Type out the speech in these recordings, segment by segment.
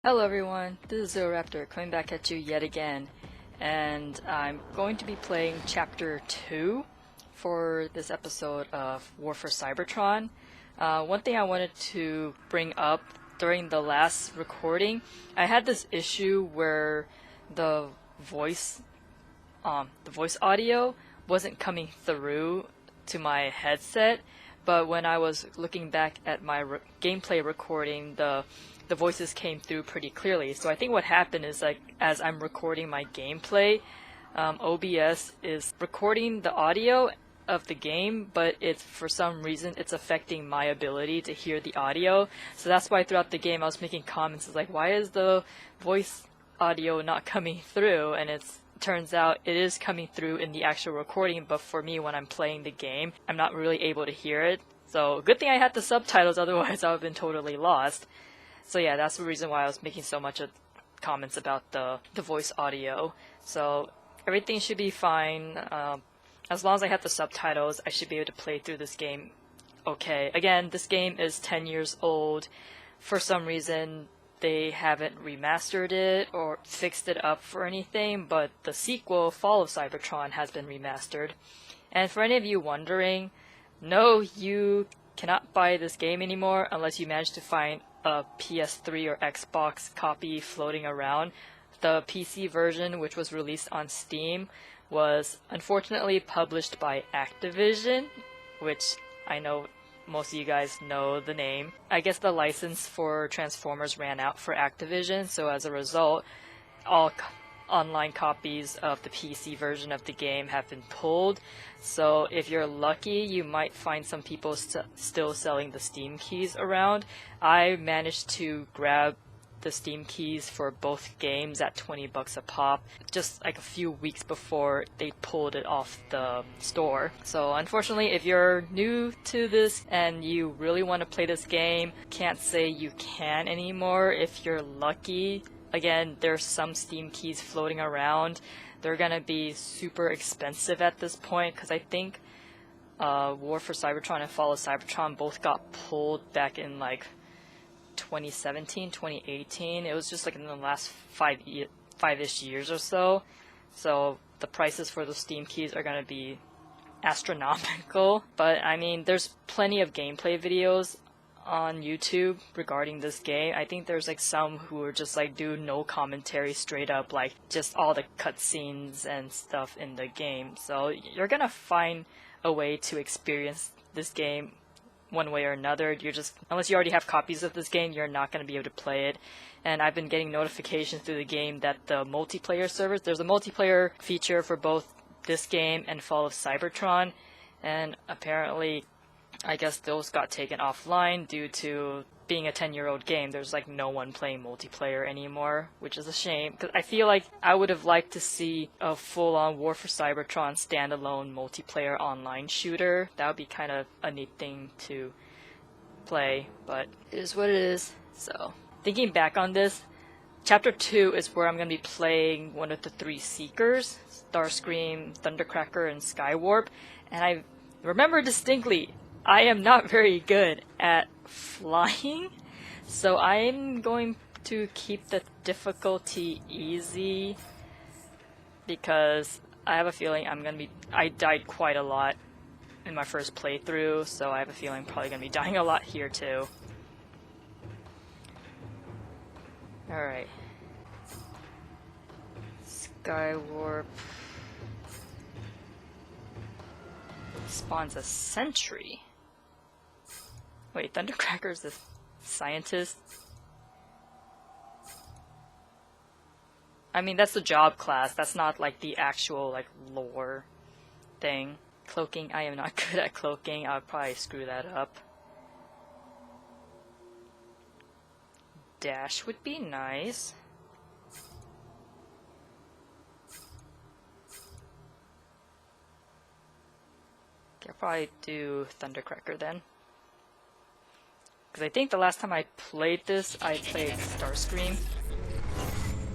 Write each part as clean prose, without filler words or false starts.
Hello everyone, this is Zeroraptor coming back at you yet again, and I'm going to be playing Chapter 2 for this episode of War for Cybertron. One thing I wanted to bring up during the last recording, I had this issue where the voice audio wasn't coming through to my headset, but when I was looking back at my gameplay recording, the voices came through pretty clearly. So I think what happened is, like, as I'm recording my gameplay, OBS is recording the audio of the game, but for some reason it's affecting my ability to hear the audio. So that's why throughout the game I was making comments like, why is the voice audio not coming through? And turns out it is coming through in the actual recording, but for me when I'm playing the game, I'm not really able to hear it. So good thing I had the subtitles, otherwise I would have been totally lost. So yeah, that's the reason why I was making so much of comments about the voice audio. So everything should be fine. As long as I have the subtitles, I should be able to play through this game okay. Again, this game is 10 years old. For some reason, they haven't remastered it or fixed it up for anything, but the sequel, Fall of Cybertron, has been remastered. And for any of you wondering, no, you cannot buy this game anymore unless you manage to find a PS3 or Xbox copy floating around. The PC version, which was released on Steam, was unfortunately published by Activision, which I know most of you guys know the name. I guess the license for Transformers ran out for Activision, so as a result, all online copies of the PC version of the game have been pulled. So if you're lucky, you might find some people still selling the Steam keys around. I managed to grab the Steam keys for both games at 20 bucks a pop, just like a few weeks before they pulled it off the store. So unfortunately, if you're new to this and you really want to play this game, can't say you can anymore. If you're lucky, again, there's some Steam keys floating around. They're gonna be super expensive at this point, because I think War for Cybertron and Fall of Cybertron both got pulled back in like 2017, 2018. It was just like in the last five-ish years or so. So the prices for the Steam keys are gonna be astronomical. But I mean, there's plenty of gameplay videos on YouTube regarding this game. I think there's like some who are just like do no commentary, straight up like just all the cutscenes and stuff in the game. So you're gonna find a way to experience this game one way or another. Unless you already have copies of this game, you're not gonna be able to play it. And I've been getting notifications through the game that the multiplayer servers, there's a multiplayer feature for both this game and Fall of Cybertron, and apparently I guess those got taken offline due to being a 10-year-old game. There's like no one playing multiplayer anymore, which is a shame, because I feel like I would have liked to see a full-on War for Cybertron standalone multiplayer online shooter. That would be kind of a neat thing to play, but it is what it is. So thinking back on this, Chapter 2 is where I'm going to be playing one of the three Seekers, Starscream, Thundercracker, and Skywarp, and I remember distinctly I am not very good at flying, so I'm going to keep the difficulty easy, because I have a feeling I died quite a lot in my first playthrough, so I have a feeling I'm probably going to be dying a lot here too. Alright. Skywarp spawns a sentry. Wait, Thundercracker's the scientist? I mean, that's the job class. That's not like the actual like lore thing. Cloaking, I am not good at cloaking. I'll probably screw that up. Dash would be nice. Okay, I'll probably do Thundercracker then. Because I think the last time I played this, I played Starscream.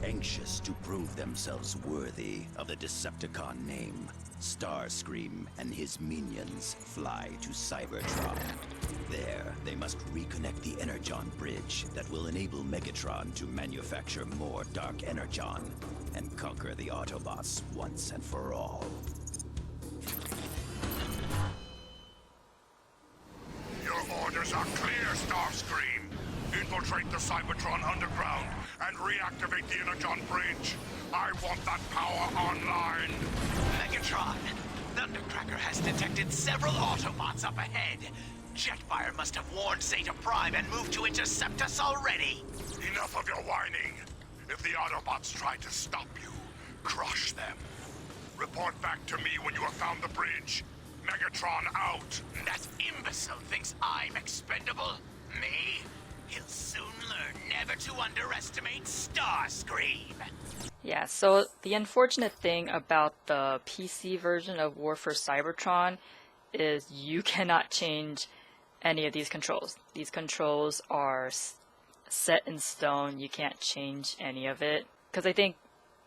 Anxious to prove themselves worthy of the Decepticon name, Starscream and his minions fly to Cybertron. There, they must reconnect the Energon bridge that will enable Megatron to manufacture more Dark Energon and conquer the Autobots once and for all. Your orders are clear, Starscream. Infiltrate the Cybertron underground and reactivate the Energon bridge. I want that power online. Megatron, Thundercracker has detected several Autobots up ahead. Jetfire must have warned Zeta Prime and moved to intercept us already. Enough of your whining. If the Autobots try to stop you, crush them. Report back to me when you have found the bridge. Megatron out. That imbecile thinks I'm expendable. Me? He'll soon learn never to underestimate Starscream. Yeah, so the unfortunate thing about the PC version of War for Cybertron is you cannot change any of these controls. These controls are set in stone. You can't change any of it. Because I think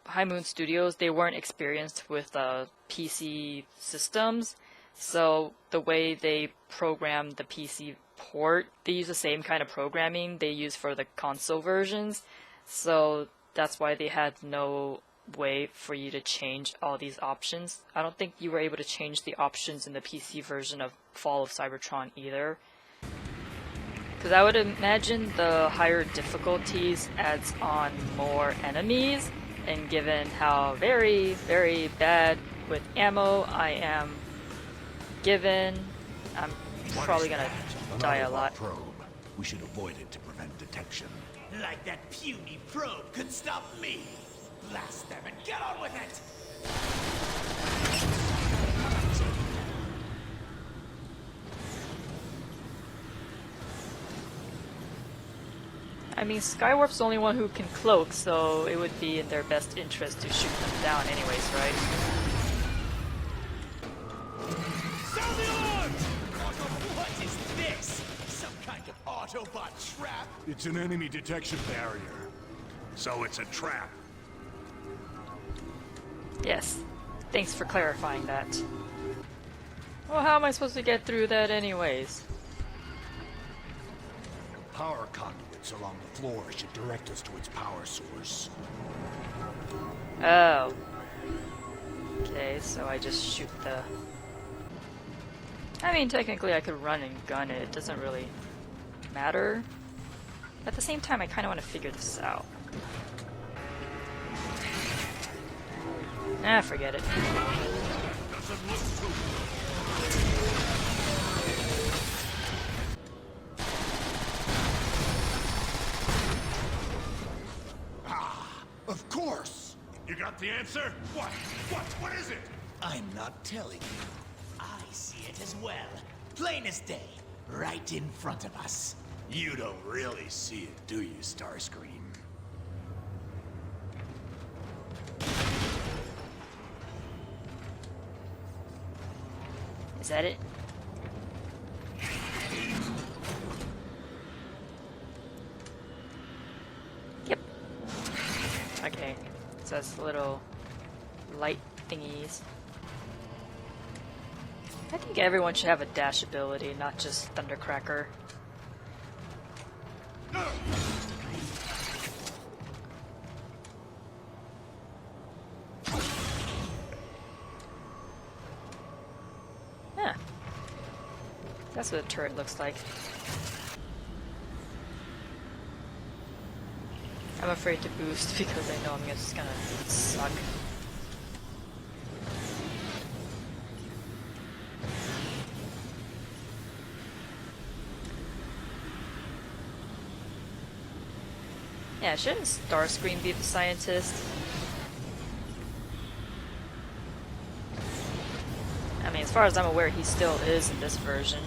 High Moon Studios, they weren't experienced with PC systems. So the way they program the PC port, they use the same kind of programming they use for the console versions. So that's why they had no way for you to change all these options. I don't think you were able to change the options in the PC version of Fall of Cybertron either. Because I would imagine the higher difficulties adds on more enemies, and given how very, very bad with ammo I am given, I'm probably gonna die a lot. Probe. We should avoid it to prevent detection. Like that puny probe could stop me. Blast them and get on with it! I mean, Skywarp's the only one who can cloak, so it would be in their best interest to shoot them down anyways, right? Sound the alarm! What is this? Some kind of Autobot trap? It's an enemy detection barrier. So it's a trap. Yes. Thanks for clarifying that. Well, how am I supposed to get through that anyways? Power conduits along the floor should direct us to its power source. Oh. Okay, so I just shoot the... I mean, technically I could run and gun it. It doesn't really matter. At the same time, I kind of want to figure this out. Ah, forget it. Of course! You got the answer? What is it? I'm not telling you. I see it as well. Plain as day. Right in front of us. You don't really see it, do you, Starscream? Is that it? Yep. Okay. So that's little light thingies. I think everyone should have a dash ability, not just Thundercracker. Yeah. That's what a turret looks like. I'm afraid to boost because I know I'm just gonna suck. Yeah, shouldn't Starscream be the scientist? I mean, as far as I'm aware, he still is in this version.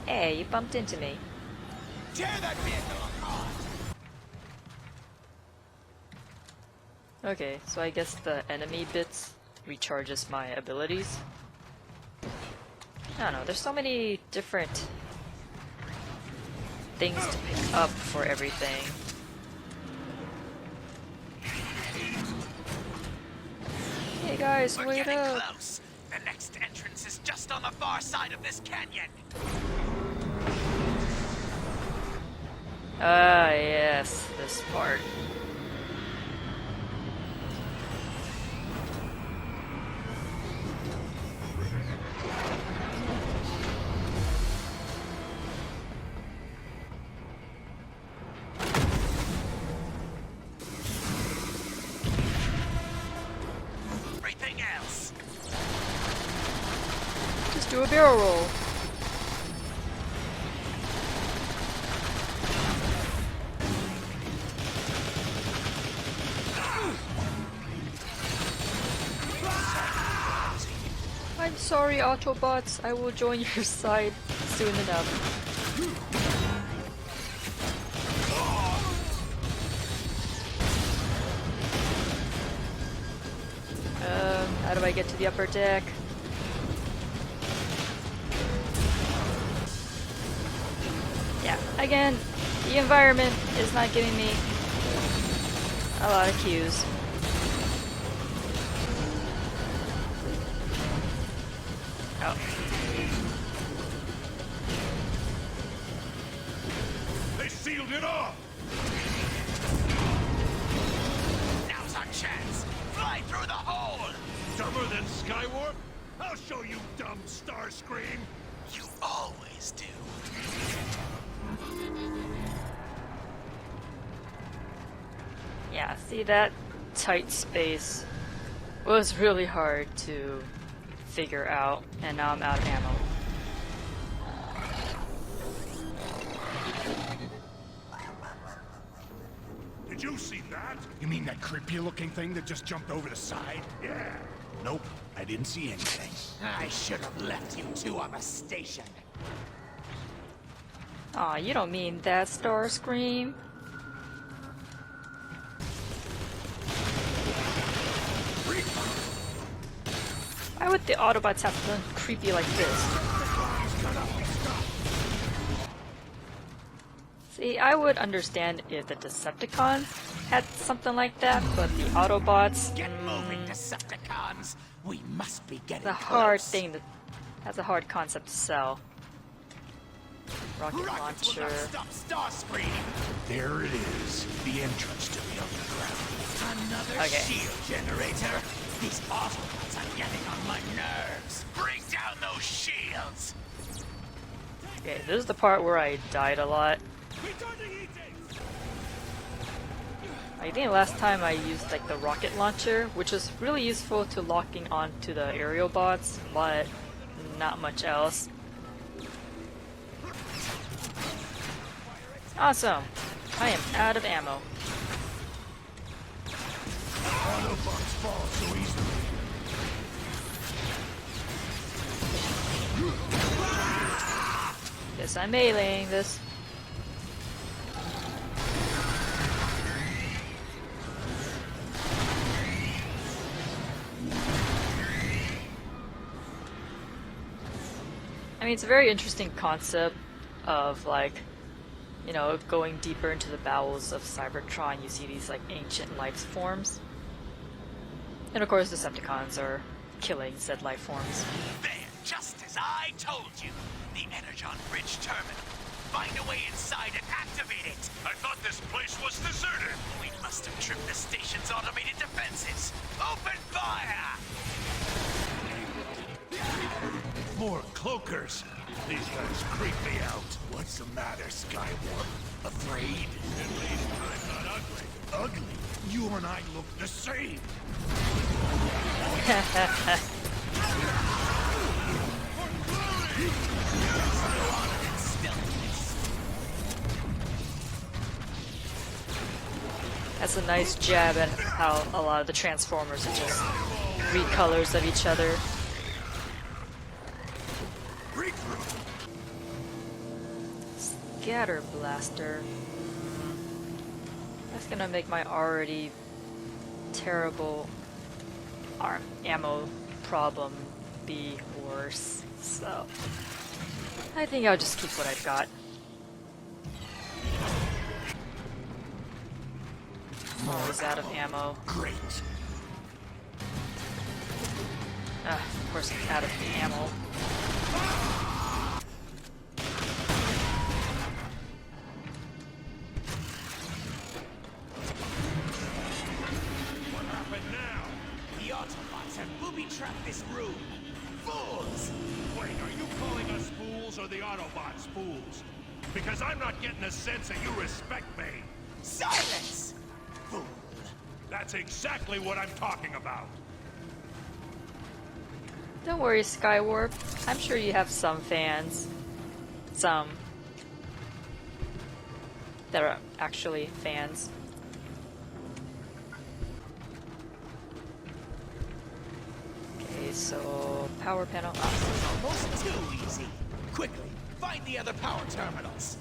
Hey, you bumped into me. Tear that vehicle apart! Okay, so I guess the enemy bits recharges my abilities. I don't know, there's so many different things to pick up for everything. Hey guys, We're wait getting up! close. The next entrance is just on the far side of this canyon. Ah, yes, this part. Everything else. Just do a barrel roll. I'm sorry, Autobots. I will join your side soon enough. How do I get to the upper deck? Yeah, again, the environment is not giving me a lot of cues. Oh. They sealed it off! Now's our chance. Fly through the hole. Dumber than Skywarp? I'll show you, dumb Starscream! You always do. Yeah, see, that tight space was really hard to figure out, and now I'm out of ammo. Did you see that? You mean that creepy looking thing that just jumped over the side? Yeah. Nope, I didn't see anything. I should have left you two on the station. Aw, you don't mean that, Starscream. Why would the Autobots have to be creepy like this? See, I would understand if the Decepticon had something like that, but the Autobots, Get moving, Decepticons. We must be getting the hard close. thing that's a hard concept to sell. Rocket Rockets will launcher. not stop Starscream. There it is, the entrance to the underground. Another Okay. shield generator. These Autobots are getting on my nerves. Bring down those shields. Okay, this is the part where I died a lot. I think last time I used like the rocket launcher, which was really useful to locking onto the aerial bots, but not much else. Awesome! I am out of ammo. Autobots fall so easily. Guess I'm meleeing this. I mean, it's a very interesting concept of like, you know, going deeper into the bowels of Cybertron. You see these like ancient life forms, and of course, Decepticons are killing said life forms. There, just as I told you. The Energon Bridge terminal. Find a way inside and activate it. I thought this place was deserted! We must have tripped the station's automated defenses. Open fire! More cloakers! These guys creep me out. What's the matter, Skywarp? Afraid? At least I'm not ugly. Ugly? You and I look the same. That's a nice jab at how a lot of the Transformers are just recolors of each other. Scatter Blaster. That's gonna make my already terrible ammo problem be worse. So I think I'll just keep what I've got. Always out of ammo. Great. Of course I'm out of ammo. What happened now? The Autobots have booby-trapped this room. Fools! Wait, are you calling us fools or the Autobots fools? Because I'm not getting a sense that you respect me. Silence! Fool! That's exactly what I'm talking about. Don't worry, Skywarp. I'm sure you have some fans. Some. That are actually fans. Okay, so power panel up. Almost too easy. Quickly, find the other power terminals.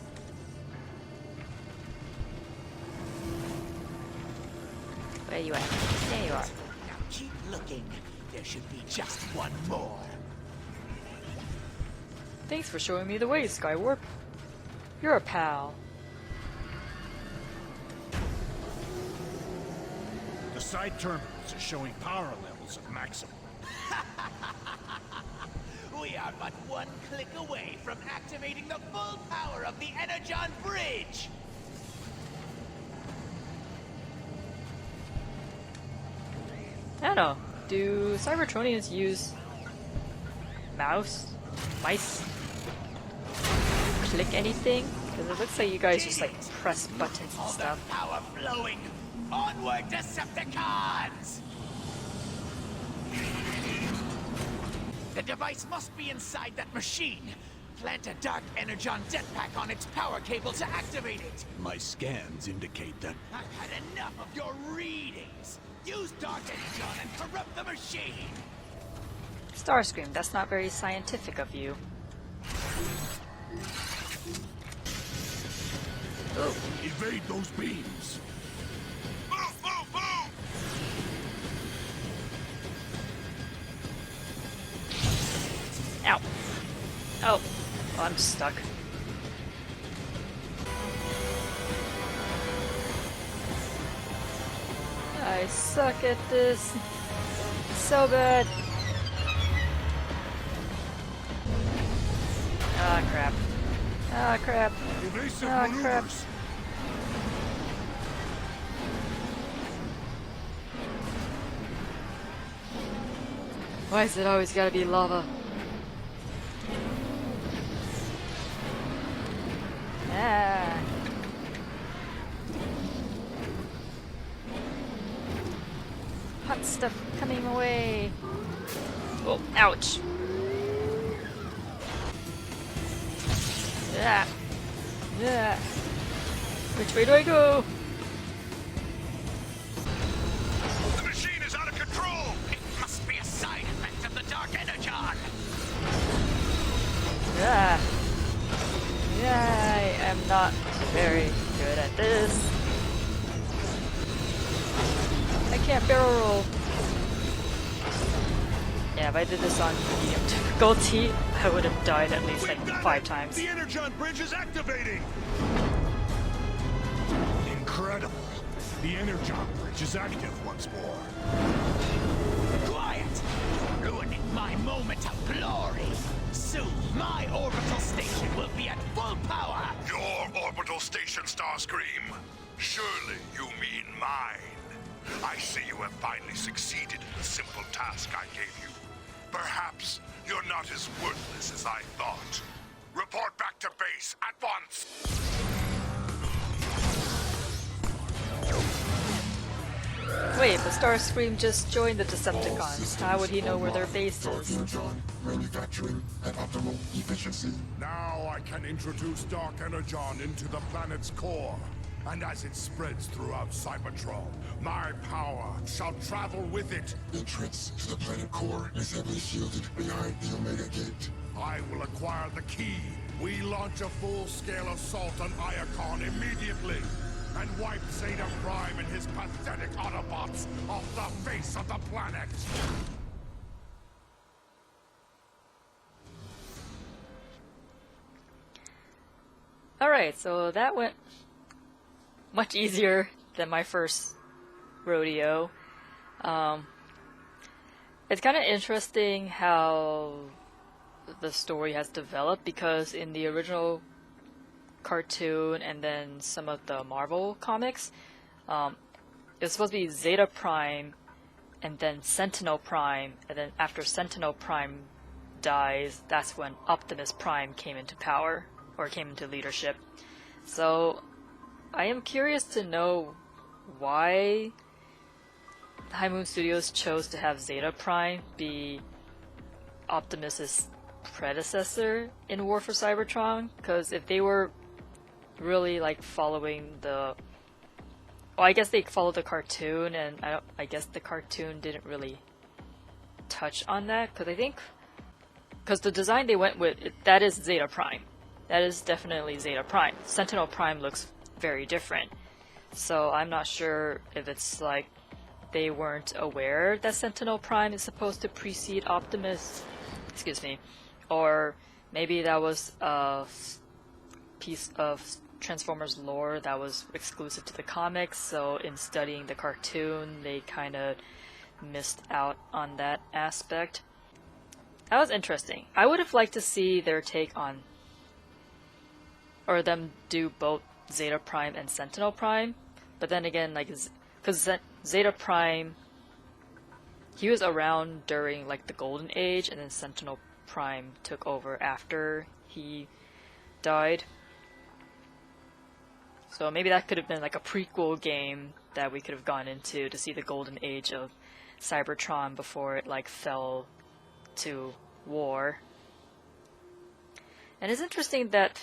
Where you at? There you are. Now keep looking. There should be just one more. Thanks for showing me the way, Skywarp. You're a pal. The side terminals are showing power levels of maximum. We are but one click away from activating the full power of the Energon Bridge! I don't know. Do Cybertronians use mice? Click anything? Because it looks like you guys just like press buttons and All stuff. the power flowing! Onward, Decepticons! The device must be inside that machine. Plant a Dark Energon jetpack on its power cable to activate it. My scans indicate that I've had enough of your readings. Use Dark Energon and corrupt the machine. Starscream, that's not very scientific of you. Ooh. evade those beams. Move, move, move! Ow. Oh. I'm stuck. I suck at this. So bad. Ah, crap. Ah, crap. Evasive Ah, crap. maneuvers. Why is it always gotta be lava? Ah. Hot stuff coming away. Oh, ouch. Yeah. Yeah. Which way do I go? The machine is out of control! It must be a side effect of the Dark Energon. Yeah. Yeah, I am not very good at this. I can't barrel roll. Yeah, if I did this on medium difficulty, I would have died at least like We've done 5 it! times. The Energon Bridge is activating! Incredible. The Energon Bridge is active once more. Quiet! Ruining my moment of glory. Soon, my orbital station will be at full power. Your orbital station, Starscream. Surely you mean mine. I see you have finally succeeded in the simple task I gave you. Perhaps you're not as worthless as I thought. Report back to base at once! Wait, but Starscream just joined the Decepticons. How would he know where their base is? Manufacturing at optimal efficiency. Now I can introduce Dark Energon into the planet's core. And as it spreads throughout Cybertron, my power shall travel with it. Entrance to the planet core is heavily shielded behind the Omega Gate. I will acquire the key. We launch a full-scale assault on Iacon immediately. and wipe Zeta Prime and his pathetic Autobots off the face of the planet! Alright, so that went much easier than my first rodeo. It's kind of interesting how the story has developed, because in the original cartoon and then some of the Marvel comics, it's supposed to be Zeta Prime and then Sentinel Prime, and then after Sentinel Prime dies, that's when Optimus Prime came into power, or came into leadership. So I am curious to know why High Moon Studios chose to have Zeta Prime be Optimus's predecessor in War for Cybertron, because if they were really like following the, well, I guess they followed the cartoon, and I guess the cartoon didn't really touch on that, because I think, because the design they went with, that is Zeta Prime. That is definitely Zeta Prime. Sentinel Prime looks very different. So I'm not sure if it's like they weren't aware that Sentinel Prime is supposed to precede Optimus, excuse me, or maybe that was a piece of Transformers lore that was exclusive to the comics, so in studying the cartoon they kind of missed out on that aspect. That was interesting. I would have liked to see their take on, or them do both Zeta Prime and Sentinel Prime, but then again, like, because Zeta Prime, he was around during like the Golden Age, and then Sentinel Prime took over after he died. So maybe that could have been like a prequel game that we could have gone into to see the Golden Age of Cybertron before it like fell to war. And it's interesting that,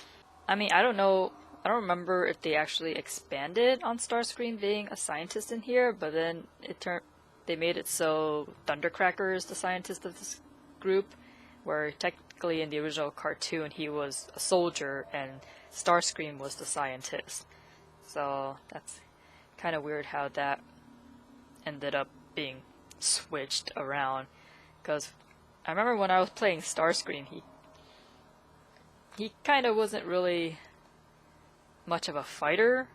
I mean, I don't remember if they actually expanded on Starscream being a scientist in here, but then they made it so Thundercracker is the scientist of this group, where technically in the original cartoon he was a soldier and Starscream was the scientist. So that's kind of weird how that ended up being switched around, because I remember when I was playing Starscream, he kind of wasn't really much of a fighter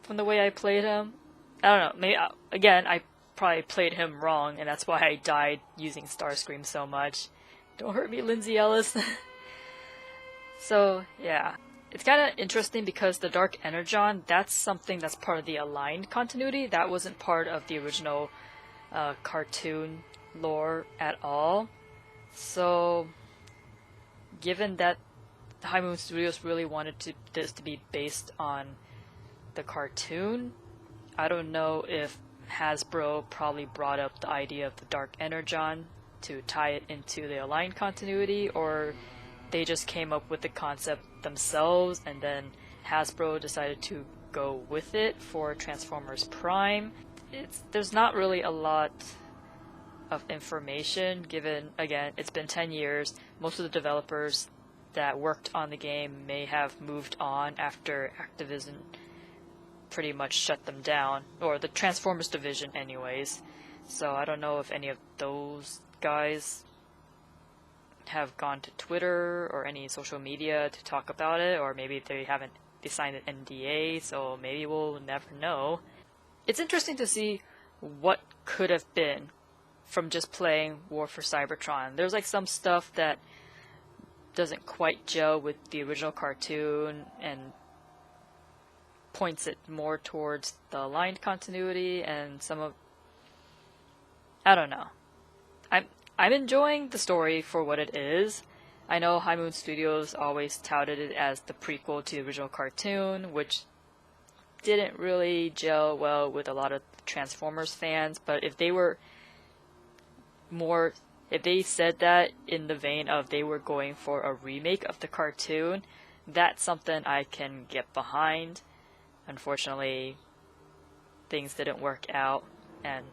from the way I played him. I don't know, maybe again I probably played him wrong, and that's why I died using Starscream so much. Don't hurt me, Lindsay Ellis. So yeah, it's kind of interesting because the Dark Energon, that's something that's part of the aligned continuity. That wasn't part of the original cartoon lore at all. So given that High Moon Studios really wanted this to be based on the cartoon, I don't know if Hasbro probably brought up the idea of the Dark Energon to tie it into the aligned continuity, or they just came up with the concept themselves and then Hasbro decided to go with it for Transformers Prime. There's not really a lot of information, given, again, it's been 10 years. Most of the developers that worked on the game may have moved on after Activision pretty much shut them down, or the Transformers division anyways. So I don't know if any of those guys have gone to Twitter or any social media to talk about it, or maybe they signed an NDA, so maybe we'll never know. It's interesting to see what could have been from just playing War for Cybertron. There's like some stuff that doesn't quite gel with the original cartoon and points it more towards the aligned continuity, and I don't know. I'm enjoying the story for what it is. I know High Moon Studios always touted it as the prequel to the original cartoon, which didn't really gel well with a lot of Transformers fans, but if they said that in the vein of they were going for a remake of the cartoon, that's something I can get behind. Unfortunately, things didn't work out, and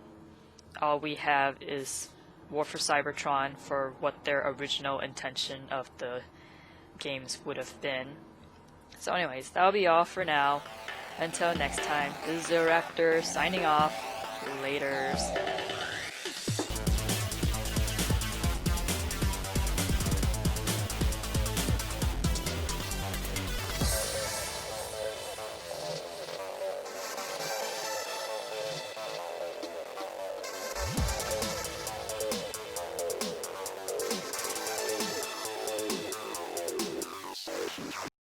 all we have is War for Cybertron for what their original intention of the games would have been. So anyways, that'll be all for now. Until next time, this is Zeraptor signing off. Laters.